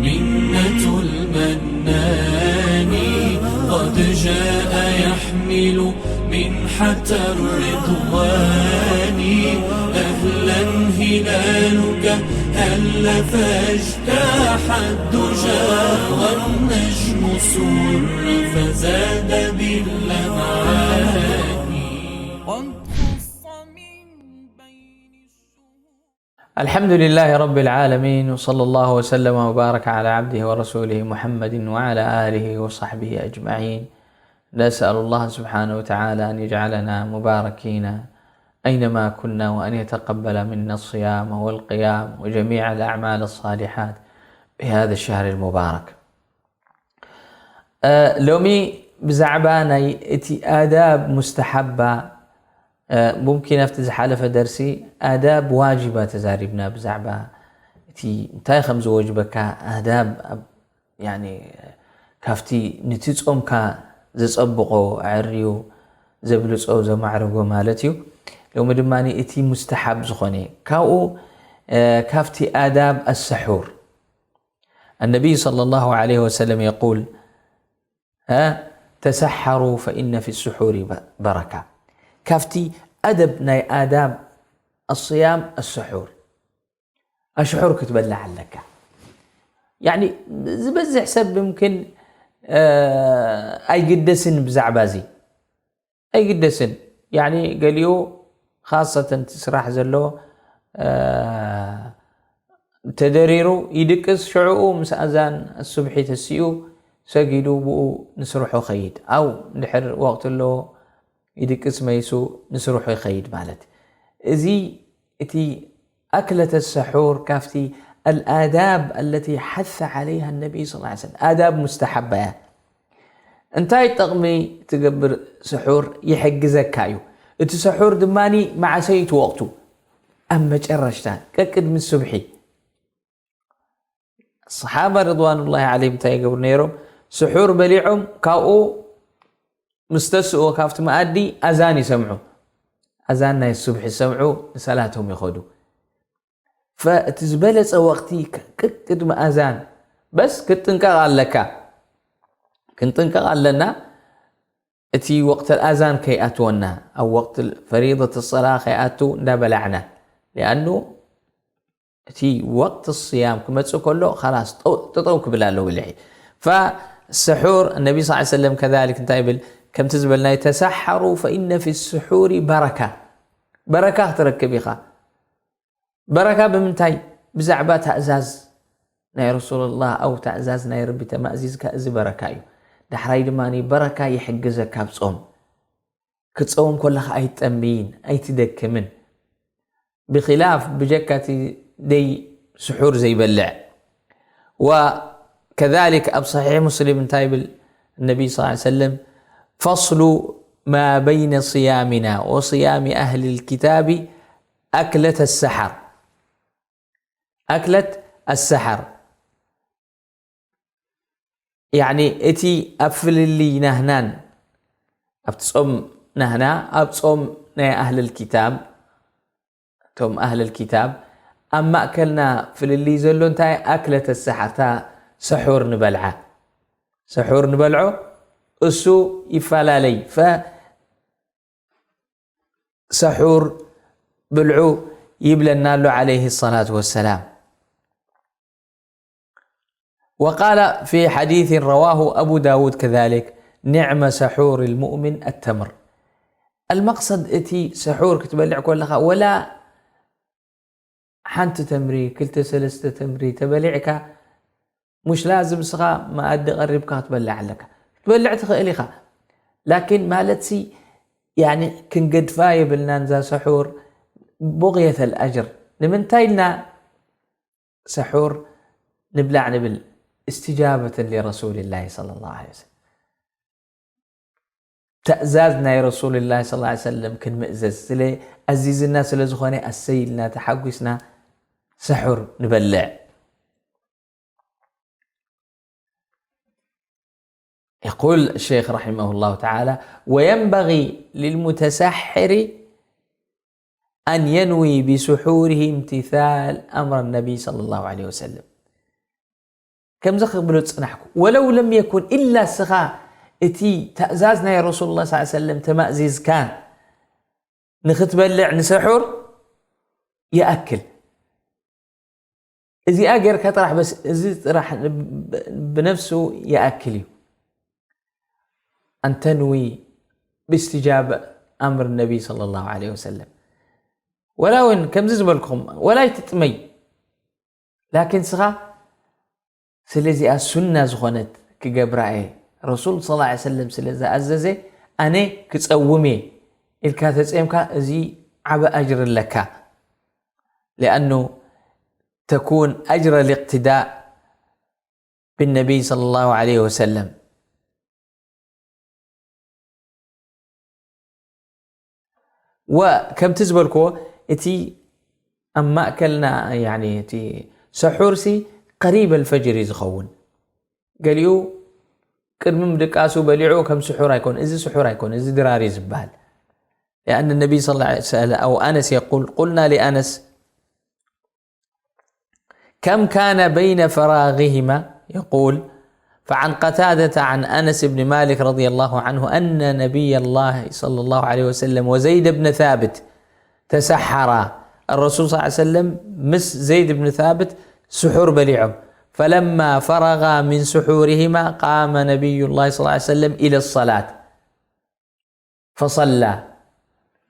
منة المنان قد جاء يحمل منحة الرضوان أهلا هلالك هل فاجتاح الدجى والنجم سر فزاد باللمعان. الحمد لله رب العالمين، وصلى الله وسلم وبارك على عبده ورسوله محمد وعلى آله وصحبه أجمعين. نسأل الله سبحانه وتعالى أن يجعلنا مباركين أينما كنا، وأن يتقبل منا الصيام والقيام وجميع الأعمال الصالحات بهذا الشهر المبارك. لومي بزعبا ناي اتي آداب مستحبة ممكن افتز حالف درسي آداب واجبة تزاربنا بزعبا اتي انتاي خمز واجبك آداب يعني كافتي نتيصم كا زصبقو عريو زبلصو زمعرغو مالتيو. لو مدماني اتي مستحب زخوني كاو كافتي آداب السحور. النبي صلى الله عليه وسلم يقول تسحروا فإن في السحور بركة. كافتي أدب ناي آداب الصيام السحور. السحور كتبلع لك يعني زبزح سب ممكن أي قدسن بزعبازي أي قدسن يعني قاليو خاصة تسرح زلو تدريرو يدكس شعوه مس أذان الصبح تسيو سجلوا بقوا نسرحوا خيد أو نحر وقت له يدكس ميسو نسرحوا خيد مالت زي اتي أكلة السحور كافتي الآداب التي حث عليها النبي صلى الله عليه وسلم، آداب مستحبة. انتاي تقمي تقبر سحور يحجزك كايو اتو سحور دماني مع سيت وقته أما جرشتان كأكد من الصبحي. الصحابة رضوان الله عليهم تاي قبر نيرو سحور بليعهم كاو مستسقوا كافت مادي أذان يسمعوا أذاننا الصبح يسمعوا صلاتهم يخدوا فتزبلت وقتي كد ما أذان بس كنتنقال لك كنتنقال لنا اتي وقت الأذان كي أتونا أو وقت فريضة الصلاة كي أتو نبلعنا لأنه اتي وقت الصيام كما تقول له خلاص تطوك بلاله بالحي. فالسحور النبي صلى الله عليه وسلم كذلك انتايبل كم تزبلنا يتسحروا فإن في السحور بركة. بركة تركبيخا بركة بمنتاي بزعبات تأزاز ناي رسول الله أو تأزاز ناي ربي تمأزيز كأزي بركايو دحراي دماني بركة يحجزك كابصوم كتصوم كلها أي تأمين أي تدكمن بخلاف بجكة دي سحور زي بلع. وكذلك أب صحيح مسلم تايب النبي صلى الله عليه وسلم فصل ما بين صيامنا وصيام أهل الكتاب أكلة السحر. أكلة السحر يعني اتي أفل اللي نهنان أبتصوم نهنا أبتصوم أهل الكتاب توم أهل الكتاب أما أكلنا في اللي زلون تاي أكلة السحر تا سحور نبلعه سحور نبلعه أسو يفلالي سحور بلعو يبلنا له عليه الصلاة والسلام. وقال في حديث رواه أبو داود كذلك نعم سحور المؤمن التمر. المقصد اتي سحور كتبلع كلها ولا حنت تمري كلت سلسة تمري تبلعك مش لازم صغا ما أدي قربك تبلع لك تبلع تخيليخا لكن مالتسي يعني كن قد فايب لنا سحور بغية الأجر لمن تايلنا سحور نبلع نبل استجابة لرسول الله صلى الله عليه وسلم تأزازنا يا رسول الله صلى الله عليه وسلم كن مأزز سلي أزيز الناس لزخوني السيلنا تحقسنا سحور نبلع. يقول الشيخ رحمه الله تعالى وينبغي للمتسحر أن ينوي بسحوره امتثال أمر النبي صلى الله عليه وسلم. كم زخ بلو تصنحكو ولو لم يكن إلا السخاء اتي تأزازنا يا رسول الله صلى الله عليه وسلم تمأزيز كان نختبلع نسحور يأكل إذا أجر كطرح بس إذا راح بنفسه يأكله أن تنوي باستجابة أمر النبي صلى الله عليه وسلم ولو إن كم زبلكم ولا يتتمي لكن صغا سلزي السنة زخنت كجبرائي رسول صلى الله عليه وسلم سلزي أززي أنا كتصومي الكاتس إمكا زي عبا أجر لك لأنه تكون أجر الاقتداء بالنبي صلى الله عليه وسلم. وكم تزبلكو اتي أما أكلنا يعني اتي سحورسي قريب الفجر يزخون قاليو كرم مدقاسو بليعو كم سحور يكون إذا سحور يكون إذا دراري زبال لأن النبي صلى الله عليه وسلم أو أنس يقول قلنا لأنس كم كان بين فراغهما يقول فعن قتادة عن أنس بن مالك رضي الله عنه أن نبي الله صلى الله عليه وسلم وزيد بن ثابت تسحرا الرسول صلى الله عليه وسلم مس زيد بن ثابت سحور بليعهم فلما فرغا من سحورهما قام نبي الله صلى الله عليه وسلم إلى الصلاة فصلى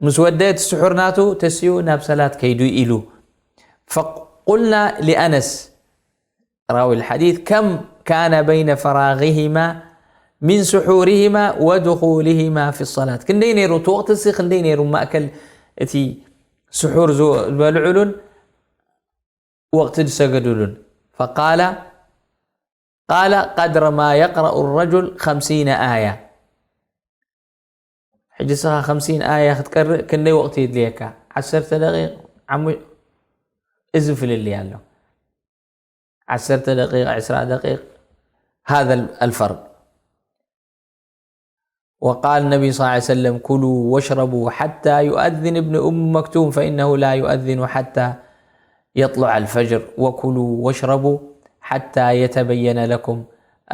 مسودات السحور ناتو تسيو ناب صلاة كيدو إلو فقلنا لأنس راوي الحديث كم كان بين فراغهما من سحورهما ودخولهما في الصلاة كندين يرو توقت السي كندين يرو مأكل اتي سحور زو البلعلون وقت السجدلون فقال قدر ما يقرأ الرجل 50 آية حجسها 50 آية تقرأ كندي وقت يدليكا 10 دقيقة عمو ازفل اللي يالله 10 دقيقة 10 دقيقة هذا الفرق. وقال النبي صلى الله عليه وسلم كلوا واشربوا حتى يؤذن ابن أم مكتوم فإنه لا يؤذن حتى يطلع الفجر وكلوا واشربوا حتى يتبين لكم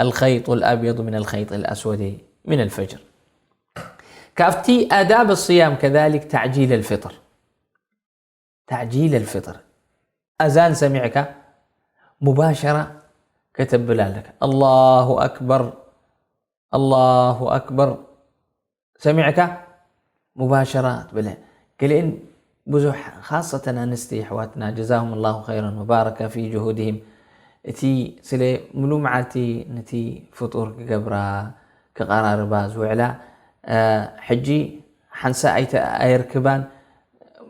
الخيط الأبيض من الخيط الأسود من الفجر. كافتي آداب الصيام كذلك تعجيل الفطر. تعجيل الفطر أذان سمعك مباشرة كتب لك الله أكبر الله أكبر سمعك مباشرة بله قلين بزح خاصة أنستي حواتنا جزاهم الله خيرا وبارك في جهودهم اتي سلي ملو معاتي نتي فطور كقبرا كقرار باز وعلا حجي حنسا أيركبان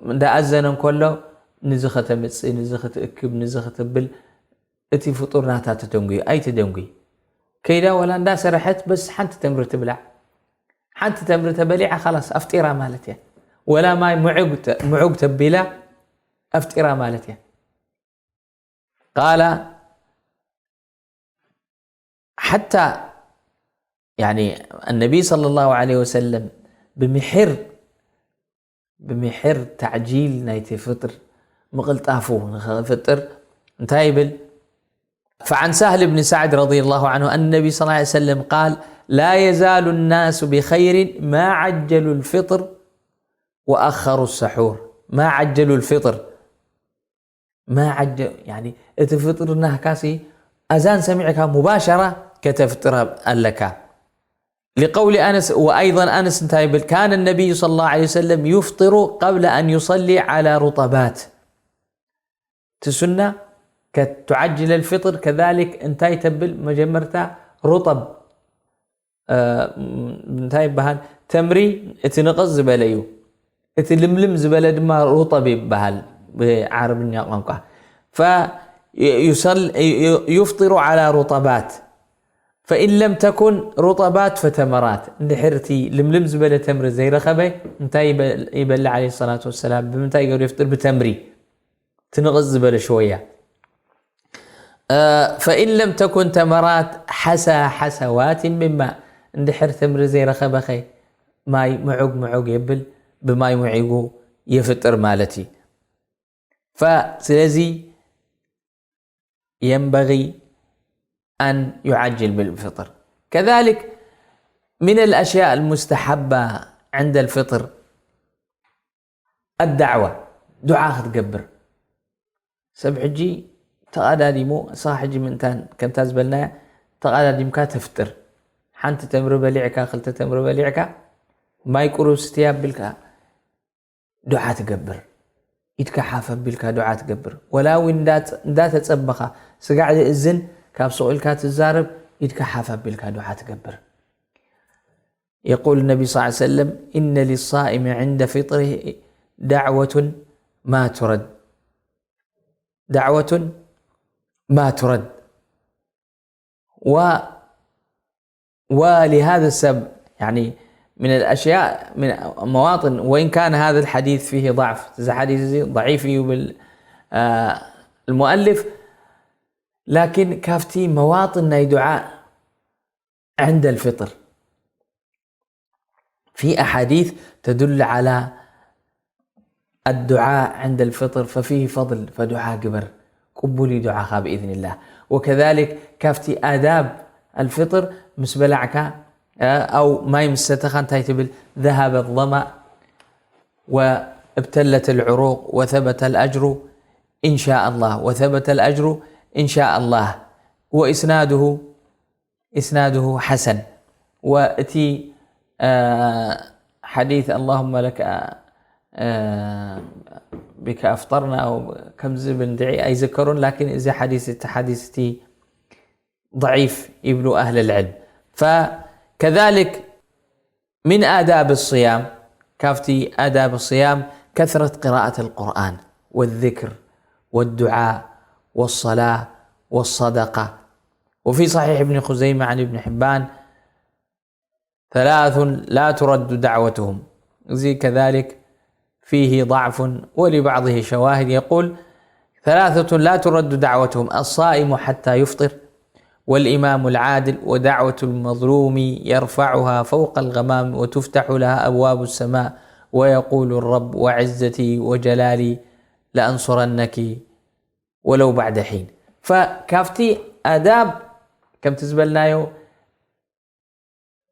دا أزنن كله نزخة متصي نزخة اكب نزخة بل اتي فطور ناتا تدنقي أي تدنقي كيدا ولا ندا سرحت بس حنت تمر تبلع حنت تمر تبلع خلاص أفطيرا مالتي ولا ماي معوق تبلا أفطيرا مالتي. قال حتى يعني النبي صلى الله عليه وسلم بمحر تعجيل نايتي فطر مقلطافو فطر انتايبل. فعن سهل بن سعد رضي الله عنه أن النبي صلى الله عليه وسلم قال لا يزال الناس بخير ما عجلوا الفطر وأخروا السحور. ما عجلوا الفطر ما عجل يعني اتفطر نهكاسي أذان سمعك مباشرة كتفطر لك لقول أنس. وأيضا أنس انتايبل كان النبي صلى الله عليه وسلم يفطر قبل أن يصلي على رطبات تسنة كتعجل الفطر كذلك انتاي تبل مجمرتا رطب انتاي بهال تمري اتنقص زباليو اتلملم زبالة ما رطب بهال بعربنا قنقه فيفطر على رطبات فإن لم تكن رطبات فتمرات نحرتي لملم زبالة تمر زي رخبه انتاي يبلع عليه الصلاة والسلام بمنتاي يقول يفطر بتمري تنقص زبالة شوية. فإن لم تكن تمرات حسوات من ماء اندحر تمر زي رخبة خي ماي معوق يبل بماي معيقو يفطر مالتي. فسلزي ينبغي أن يعجل بالفطر. كذلك من الأشياء المستحبة عند الفطر الدعوة، دعاء تقبر سبحجي تقاديمو صاحجي من كم تزبلنا تقاديمك تفطر حنت تمر بليعك خلت تمر بليعك ما يقولوا استياب بالك دعاء تقبر إدك حافظ بالك دعاء تقبر ولا وين دات تصبخه سقعد الزن كاب سؤالك تزارب إدك حافظ بالك دعاء تقبر. يقول النبي صلى الله عليه وسلم إن للصائم عند فطره دعوة ما ترد، دعوة ما ترد. ولهذا السبب يعني من الأشياء من مواطن، وإن كان هذا الحديث فيه ضعف، حديث ضعيف المؤلف، لكن كافتي مواطن دعاء عند الفطر في أحاديث تدل على الدعاء عند الفطر ففيه فضل، فدعاء قبر قبولي دعاء بإذن الله. وكذلك كافتي آداب الفطر مسبلعك أو ما يمستخن تيتبل ذهب الظمأ وابتلت العروق وثبت الأجر إن شاء الله، وثبت الأجر إن شاء الله، وإسناده حسن. وأتي حديث اللهم لك بك أفطرنا أو كم زبن دعي أي ذكرون، لكن إذا حديثتي ضعيف يبلو أهل العلم. فكذلك من آداب الصيام كافتي آداب الصيام كثرة قراءة القرآن والذكر والدعاء والصلاة والصدقة. وفي صحيح ابن خزيمة عن ابن حبان 3 لا ترد دعوتهم، زي كذلك فيه ضعف ولبعضه شواهد. يقول 3 لا ترد دعوتهم: الصائم حتى يفطر، والإمام العادل، ودعوة المظلوم يرفعها فوق الغمام وتفتح لها أبواب السماء، ويقول الرب وعزتي وجلالي لأنصرنك ولو بعد حين. فكافتي آداب كم تزبلنايو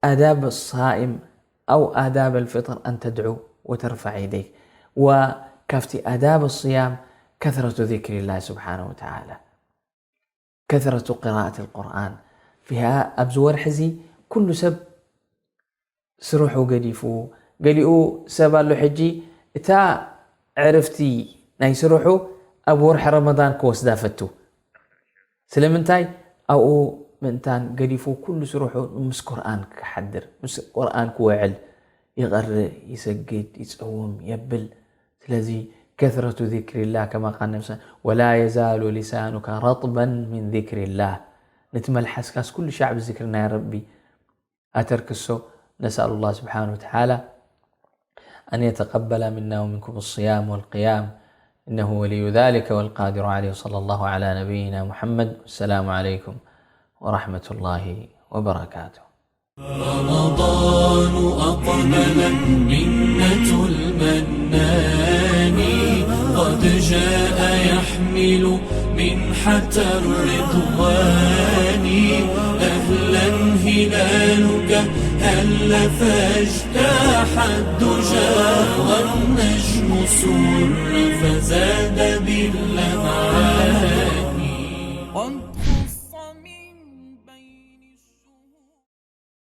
آداب الصائم أو آداب الفطر أن تدعو وترفع يديك. وكافتي آداب الصيام كثرة ذكر الله سبحانه وتعالى، كثرة قراءة القرآن. فيها أبزور حزي كل سب سروحو قديفو قليقو سبالو حجي تا عرفتي ناي سروحو أبورح رمضان كوس دافتو سلمنتاي أو منتان قديفو كل سروحو مس قرآن كحدر، مس قرآن كوعل، يغر يسجد يصوم يبل. الذي كثرة ذكر الله كما قال نفسه ولا يزال لسانك رطبا من ذكر الله. نتمل حسكاس كل شعب ذكرنا يا ربي أتركسو. نسأل الله سبحانه وتعالى أن يتقبل منا ومنكم الصيام والقيام، إنه ولي ذلك والقادر عليه. صلى الله على نبينا محمد. والسلام عليكم ورحمة الله وبركاته. رمضان أقبل منة المنان قد جاء يحمل منحة الرضوان. أهلا هلالك هل فاجتاح الدجى والنجم سر فزاد باللمعان.